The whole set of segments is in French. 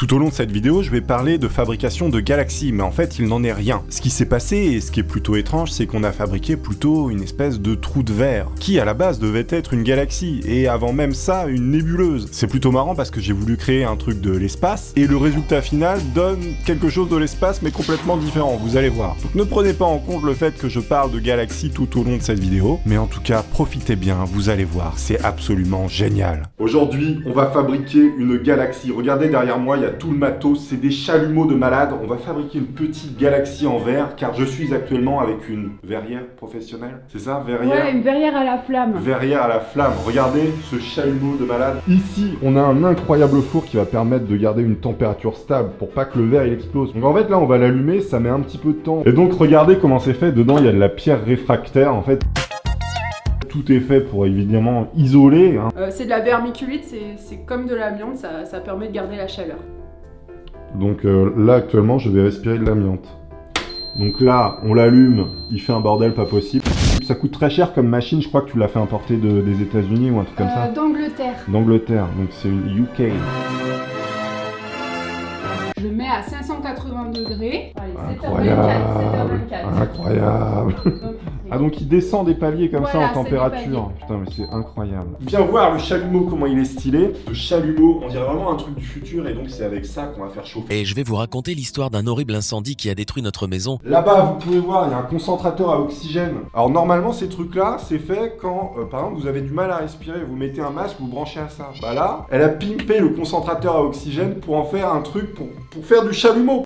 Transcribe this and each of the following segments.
Tout au long de cette vidéo, je vais parler de fabrication de galaxies, mais en fait, il n'en est rien. Ce qui s'est passé, et ce qui est plutôt étrange, c'est qu'on a fabriqué plutôt une espèce de trou de verre, qui à la base devait être une galaxie, et avant même ça, une nébuleuse. C'est plutôt marrant parce que j'ai voulu créer un truc de l'espace, et le résultat final donne quelque chose de l'espace, mais complètement différent, vous allez voir. Donc ne prenez pas en compte le fait que je parle de galaxies tout au long de cette vidéo, mais en tout cas, profitez bien, vous allez voir, c'est absolument génial. Aujourd'hui, on va fabriquer une galaxie. Regardez derrière moi, il y a tout le matos, c'est des chalumeaux de malades. On va fabriquer une petite galaxie en verre, car je suis actuellement avec une verrière professionnelle. C'est ça, verrière? Ouais, une verrière à la flamme. Verrière à la flamme. Regardez ce chalumeau de malade. Ici, on a un incroyable four qui va permettre de garder une température stable pour pas que le verre il explose. Donc en fait, là, on va l'allumer, ça met un petit peu de temps. Et donc, regardez comment c'est fait. Dedans, il y a de la pierre réfractaire, en fait. Tout est fait pour évidemment isoler. Hein. C'est de la vermiculite, c'est comme de l'amiante, ça permet de garder la chaleur. Donc là actuellement je vais respirer de l'amiante. Donc là on l'allume, il fait un bordel pas possible. Ça coûte très cher comme machine, je crois que tu l'as fait importer des États-Unis ou un truc comme ça. D'Angleterre. D'Angleterre, donc c'est une UK. Je mets à 580 degrés. Allez, Incroyable. 7h24. Incroyable. Ah donc il descend des paliers comme Voilà, ça en c'est température. Putain mais c'est incroyable. Viens voir le chalumeau comment il est stylé. Le chalumeau, on dirait vraiment un truc du futur et donc c'est avec ça qu'on va faire chauffer. Et je vais vous raconter l'histoire d'un horrible incendie qui a détruit notre maison. Là-bas vous pouvez voir, il y a un concentrateur à oxygène. Alors normalement ces trucs là c'est fait quand par exemple vous avez du mal à respirer, vous mettez un masque, vous branchez à ça. Bah là, elle a pimpé le concentrateur à oxygène pour en faire un truc pour faire du chalumeau.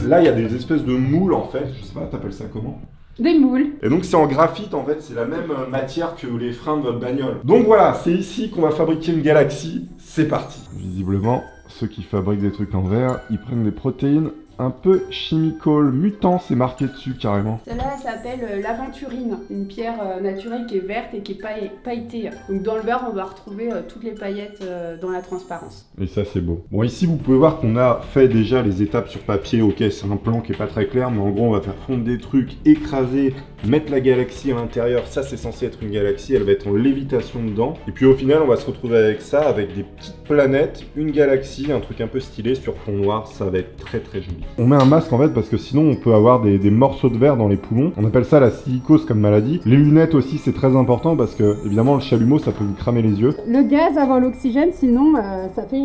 Là, il y a des espèces de moules en fait, je sais pas, t'appelles ça comment? Des moules. Et donc c'est en graphite en fait, c'est la même matière que les freins de votre bagnole. Donc voilà, c'est ici qu'on va fabriquer une galaxie, c'est parti. Visiblement, ceux qui fabriquent des trucs en verre, ils prennent des protéines un peu chimical, mutant, c'est marqué dessus carrément. Celle-là s'appelle l'aventurine, une pierre naturelle qui est verte et qui est pailletée. Donc dans le verre, on va retrouver toutes les paillettes dans la transparence. Et ça c'est beau. Bon ici vous pouvez voir qu'on a fait déjà les étapes sur papier, ok c'est un plan qui est pas très clair, mais en gros on va faire fondre des trucs, écraser, mettre la galaxie à l'intérieur, ça c'est censé être une galaxie, elle va être en lévitation dedans. Et puis au final on va se retrouver avec ça, avec des petites planètes, une galaxie, un truc un peu stylé sur fond noir, ça va être très très joli. On met un masque en fait parce que sinon on peut avoir des morceaux de verre dans les poumons. On appelle ça la silicose comme maladie. Les lunettes aussi c'est très important parce que évidemment le chalumeau ça peut vous cramer les yeux. Le gaz avant l'oxygène, sinon ça crée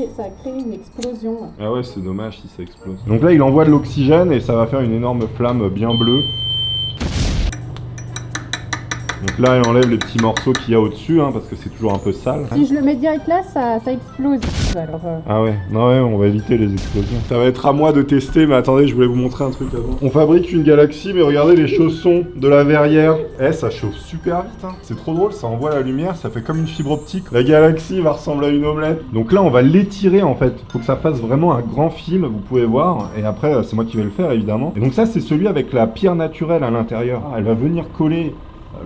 une explosion. Ah ouais c'est dommage si ça explose. Donc là il envoie de l'oxygène et ça va faire une énorme flamme bien bleue. Donc là, elle enlève les petits morceaux qu'il y a au-dessus, hein, parce que c'est toujours un peu sale. Si je le mets direct là, ça explose. Alors, Ah ouais, non ouais, on va éviter les explosions. Ça va être à moi de tester, mais attendez, je voulais vous montrer un truc avant. On fabrique une galaxie, mais regardez les chaussons de la verrière. Eh, ça chauffe super vite, hein. C'est trop drôle, ça envoie la lumière, ça fait comme une fibre optique. La galaxie va ressembler à une omelette. Donc là, on va l'étirer en fait. Faut que ça fasse vraiment un grand film, vous pouvez voir. Et après, c'est moi qui vais le faire évidemment. Et donc ça, c'est celui avec la pierre naturelle à l'intérieur. Ah, elle va venir coller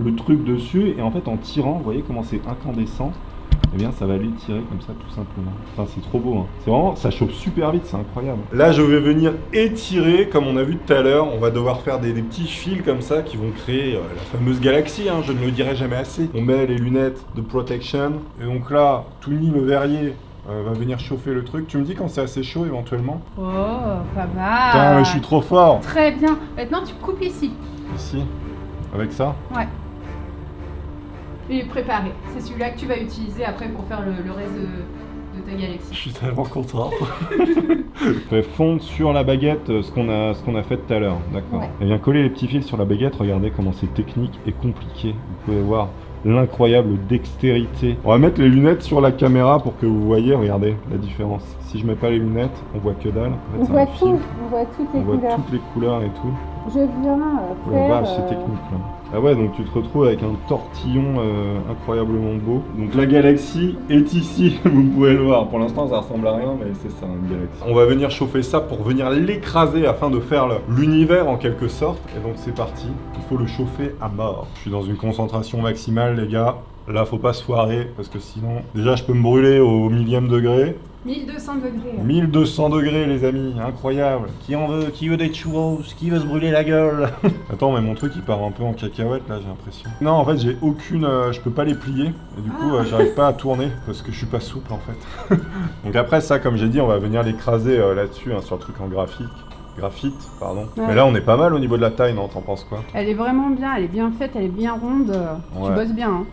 le truc dessus et en fait en tirant, vous voyez comment c'est incandescent, et bien ça va l'étirer comme ça tout simplement. Enfin c'est trop beau, hein. C'est vraiment, ça chauffe super vite, c'est incroyable. Là je vais venir étirer, comme on a vu tout à l'heure, on va devoir faire des petits fils comme ça qui vont créer la fameuse galaxie, hein, je ne le dirai jamais assez. On met les lunettes de protection, et donc là, Touni le verrier va venir chauffer le truc. Tu me dis quand c'est assez chaud éventuellement? Oh, pas mal. Putain mais je suis trop fort. Très bien. Maintenant tu coupes ici. Ici? Avec ça? Ouais. Il est préparé. C'est celui-là que tu vas utiliser après pour faire le reste de ta galaxie. Je suis tellement content. Je vais fondre sur la baguette ce qu'on a fait tout à l'heure. D'accord. Ouais. Et bien coller les petits fils sur la baguette, regardez comment c'est technique et compliqué. Vous pouvez voir l'incroyable dextérité. On va mettre les lunettes sur la caméra pour que vous voyez, regardez la différence. Si je mets pas les lunettes, on voit que dalle. En fait, on voit tout, on voit toutes les couleurs. On voit toutes les couleurs et tout. Je viens faire... c'est technique là. Ah ouais, donc tu te retrouves avec un tortillon incroyablement beau. Donc la galaxie est ici, vous pouvez le voir. Pour l'instant ça ressemble à rien, mais c'est ça une galaxie. On va venir chauffer ça pour venir l'écraser afin de faire l'univers en quelque sorte. Et donc c'est parti, il faut le chauffer à mort. Je suis dans une concentration maximale les gars. Là, faut pas se foirer, parce que sinon... Déjà, je peux me brûler au millième degré. 1200 degrés. 1200 degrés, les amis, incroyable. Qui en veut? Qui veut des churros? Qui veut se brûler la gueule? Attends, mais mon truc, il part un peu en cacahuète, là, j'ai l'impression. Non, en fait, j'ai aucune... je peux pas les plier. Et du coup, j'arrive pas à tourner, parce que je suis pas souple, en fait. Donc après, ça, comme j'ai dit, on va venir l'écraser là-dessus, hein, sur le truc en graphite, pardon. Ouais. Mais là, on est pas mal au niveau de la taille, non? T'en penses quoi? Elle est vraiment bien, elle est bien faite, elle est bien ronde. Tu Ouais. bosses bien. Hein.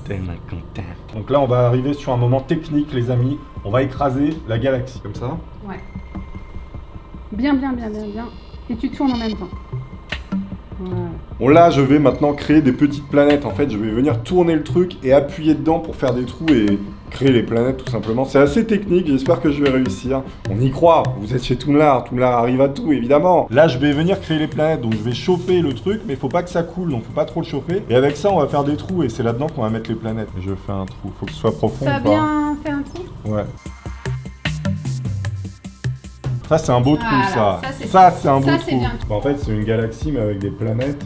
Tellement content. Donc là, on va arriver sur un moment technique, les amis. On va écraser la galaxie, comme ça. Ouais. Bien. Et tu tournes en même temps. Voilà. Bon, là, je vais maintenant créer des petites planètes. En fait, je vais venir tourner le truc et appuyer dedans pour faire des trous et créer les planètes, tout simplement. C'est assez technique, j'espère que je vais réussir. On y croit, vous êtes chez Toonlar. Toonlar arrive à tout, évidemment. Là, je vais venir créer les planètes, donc je vais chauffer le truc, mais faut pas que ça coule, donc faut pas trop le chauffer. Et avec ça, on va faire des trous et c'est là-dedans qu'on va mettre les planètes. Et je fais un trou, faut que ce soit profond T'as ou pas. bien fait un trou? Ouais. Ça, c'est un beau trou, Voilà, ça. ça, C'est un beau ça, trou. c'est bien. Bah, en fait, c'est une galaxie, mais avec des planètes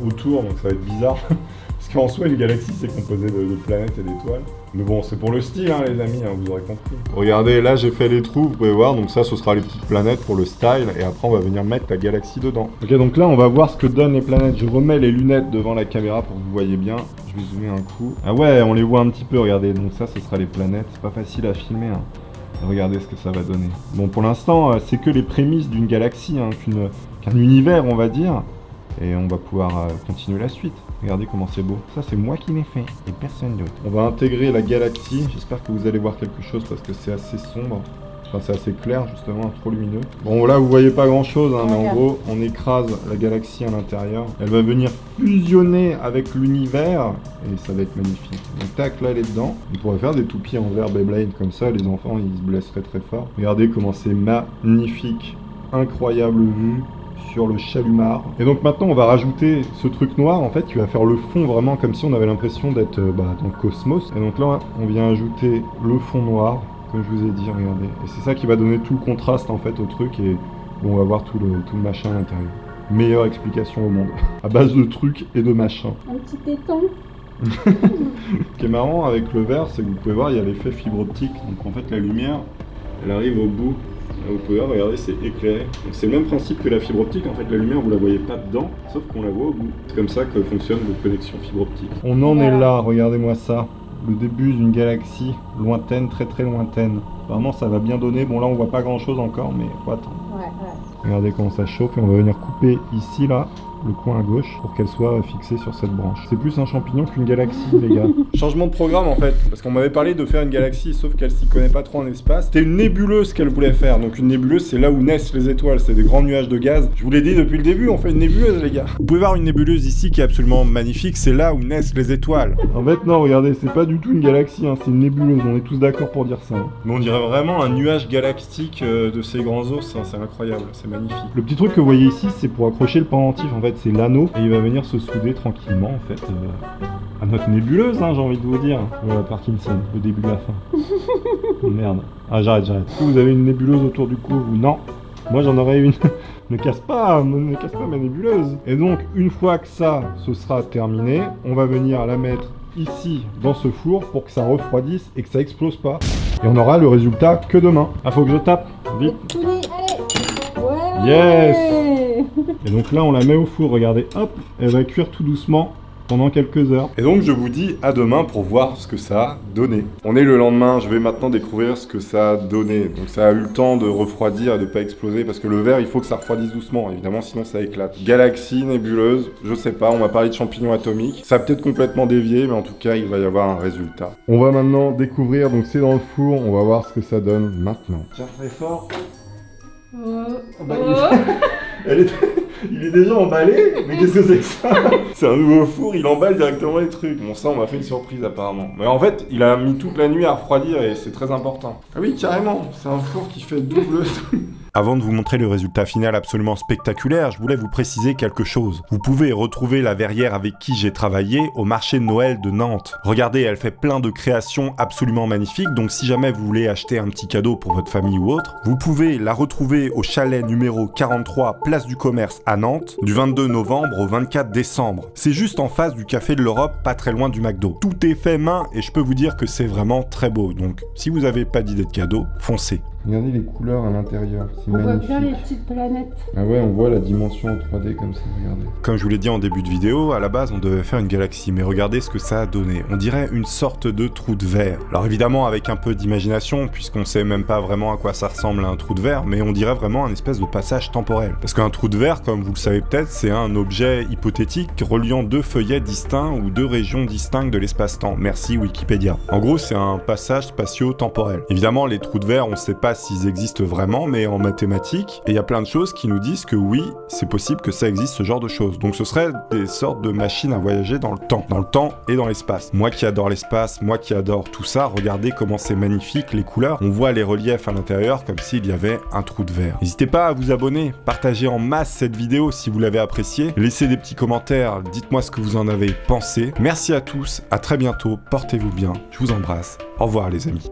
autour, donc ça va être bizarre. Parce qu'en soi, une galaxie, c'est composé de planètes et d'étoiles. Mais bon, c'est pour le style, hein, les amis, hein, vous aurez compris. Regardez, là, j'ai fait les trous, vous pouvez voir. Donc ça, ce sera les petites planètes pour le style. Et après, on va venir mettre la galaxie dedans. Ok, donc là, on va voir ce que donnent les planètes. Je remets les lunettes devant la caméra pour que vous voyez bien. Je vais zoomer un coup. Ah ouais, on les voit un petit peu, regardez. Donc ça, ce sera les planètes. C'est pas facile à filmer, hein. Regardez ce que ça va donner. Bon, pour l'instant, c'est que les prémices d'une galaxie, hein, qu'un univers, on va dire. Et on va pouvoir continuer la suite. Regardez comment c'est beau. Ça, c'est moi qui l'ai fait, et personne d'autre. On va intégrer la galaxie. J'espère que vous allez voir quelque chose, parce que c'est assez sombre. Enfin, c'est assez clair, justement, trop lumineux. Bon, là, vous voyez pas grand-chose, hein, mais en gros, on écrase la galaxie à l'intérieur. Elle va venir fusionner avec l'univers, et ça va être magnifique. Donc, tac, là, elle est dedans. On pourrait faire des toupies en verre Beyblade, comme ça, les enfants, ils se blesseraient très fort. Regardez comment c'est magnifique. Incroyable vue sur le Chalumar. Et donc maintenant on va rajouter ce truc noir en fait qui va faire le fond vraiment comme si on avait l'impression d'être dans le cosmos. Et donc là on vient ajouter le fond noir comme je vous ai dit, regardez. Et c'est ça qui va donner tout le contraste en fait au truc et bon, on va voir tout le machin à l'intérieur. Meilleure explication au monde. À base de trucs et de machins. Un petit téton. Ce qui est marrant avec le verre c'est que vous pouvez voir il y a l'effet fibre optique. Donc en fait la lumière elle arrive au bout. Là, vous pouvez voir, regardez, c'est éclairé. Donc c'est le même principe que la fibre optique. En fait, la lumière, vous la voyez pas dedans, sauf qu'on la voit au bout. C'est comme ça que fonctionne votre connexion fibre optique. On en est là, regardez-moi ça. Le début d'une galaxie lointaine, très très lointaine. Vraiment, ça va bien donner. Bon, là, on voit pas grand-chose encore, mais faut attendre. Ouais. Regardez comment ça chauffe et on va venir couper ici, là, le coin à gauche pour qu'elle soit fixée sur cette branche. C'est plus un champignon qu'une galaxie, les gars. Changement de programme en fait, parce qu'on m'avait parlé de faire une galaxie, sauf qu'elle s'y connaît pas trop en espace. C'était une nébuleuse qu'elle voulait faire. Donc une nébuleuse, c'est là où naissent les étoiles, c'est des grands nuages de gaz. Je vous l'ai dit depuis le début, on fait une nébuleuse, les gars. Vous pouvez voir une nébuleuse ici qui est absolument magnifique, c'est là où naissent les étoiles. En fait, non, regardez, c'est pas du tout une galaxie, hein, c'est une nébuleuse, on est tous d'accord pour dire ça. Hein. Mais on dirait vraiment un nuage galactique de ces grands ours, hein, c'est incroyable, c'est magnifique. Le petit truc que vous voyez ici, c'est pour accrocher le pendentif, en fait, c'est l'anneau, et il va venir se souder tranquillement, en fait, à notre nébuleuse, hein, j'ai envie de vous dire. Parkinson, le début de la fin. Oh, merde. Ah, j'arrête. Est-ce que vous avez une nébuleuse autour du cou, vous? Non. Moi, j'en aurais une. Ne casse pas ma nébuleuse. Et donc, une fois que ça, ce sera terminé, on va venir la mettre ici, dans ce four, pour que ça refroidisse et que ça explose pas. Et on aura le résultat que demain. Ah, faut que je tape. Vite. Tout dit, allez. Ouais. Yes. Et donc là, on la met au four, regardez, hop, elle va cuire tout doucement pendant quelques heures. Et donc, je vous dis à demain pour voir ce que ça a donné. On est le lendemain, je vais maintenant découvrir ce que ça a donné. Donc, ça a eu le temps de refroidir et de pas exploser, parce que le verre, il faut que ça refroidisse doucement, évidemment, sinon ça éclate. Galaxie, nébuleuse, je sais pas, on m'a parlé de champignons atomiques. Ça a peut-être complètement dévié, mais en tout cas, il va y avoir un résultat. On va maintenant découvrir, donc c'est dans le four, on va voir ce que ça donne maintenant. Tiens, très fort. Il est déjà emballé? Mais qu'est-ce que c'est que ça? C'est un nouveau four, il emballe directement les trucs. Bon, ça, on m'a fait une surprise apparemment. Mais en fait, il a mis toute la nuit à refroidir et c'est très important. Ah oui, carrément, c'est un four qui fait double. Avant de vous montrer le résultat final absolument spectaculaire, je voulais vous préciser quelque chose. Vous pouvez retrouver la verrière avec qui j'ai travaillé au marché de Noël de Nantes. Regardez, elle fait plein de créations absolument magnifiques, donc si jamais vous voulez acheter un petit cadeau pour votre famille ou autre, vous pouvez la retrouver au chalet numéro 43, place du Commerce à Nantes, du 22 novembre au 24 décembre. C'est juste en face du Café de l'Europe, pas très loin du McDo. Tout est fait main et je peux vous dire que c'est vraiment très beau, donc si vous n'avez pas d'idée de cadeau, foncez. Regardez les couleurs à l'intérieur, c'est On magnifique. voit bien les petites planètes. Ah ouais, on voit la dimension en 3D comme ça, regardez. Comme je vous l'ai dit en début de vidéo, à la base on devait faire une galaxie, mais regardez ce que ça a donné. On dirait une sorte de trou de verre. Alors évidemment avec un peu d'imagination, puisqu'on sait même pas vraiment à quoi ça ressemble à un trou de verre, mais on dirait vraiment un espèce de passage temporel. Parce qu'un trou de verre, comme vous le savez peut-être, c'est un objet hypothétique reliant deux feuillets distincts ou deux régions distinctes de l'espace-temps. Merci Wikipédia. En gros, c'est un passage spatio-temporel. Évidemment, les trous de verre, on sait pas s'ils existent vraiment, mais en mathématiques, et il y a plein de choses qui nous disent que oui, c'est possible que ça existe ce genre de choses. Donc ce serait des sortes de machines à voyager dans le temps et dans l'espace. Moi qui adore l'espace, moi qui adore tout ça, regardez comment c'est magnifique, les couleurs. On voit les reliefs à l'intérieur comme s'il y avait un trou de verre. N'hésitez pas à vous abonner, partagez en masse cette vidéo si vous l'avez appréciée, laissez des petits commentaires, dites-moi ce que vous en avez pensé. Merci à tous, à très bientôt, portez-vous bien, je vous embrasse. Au revoir les amis.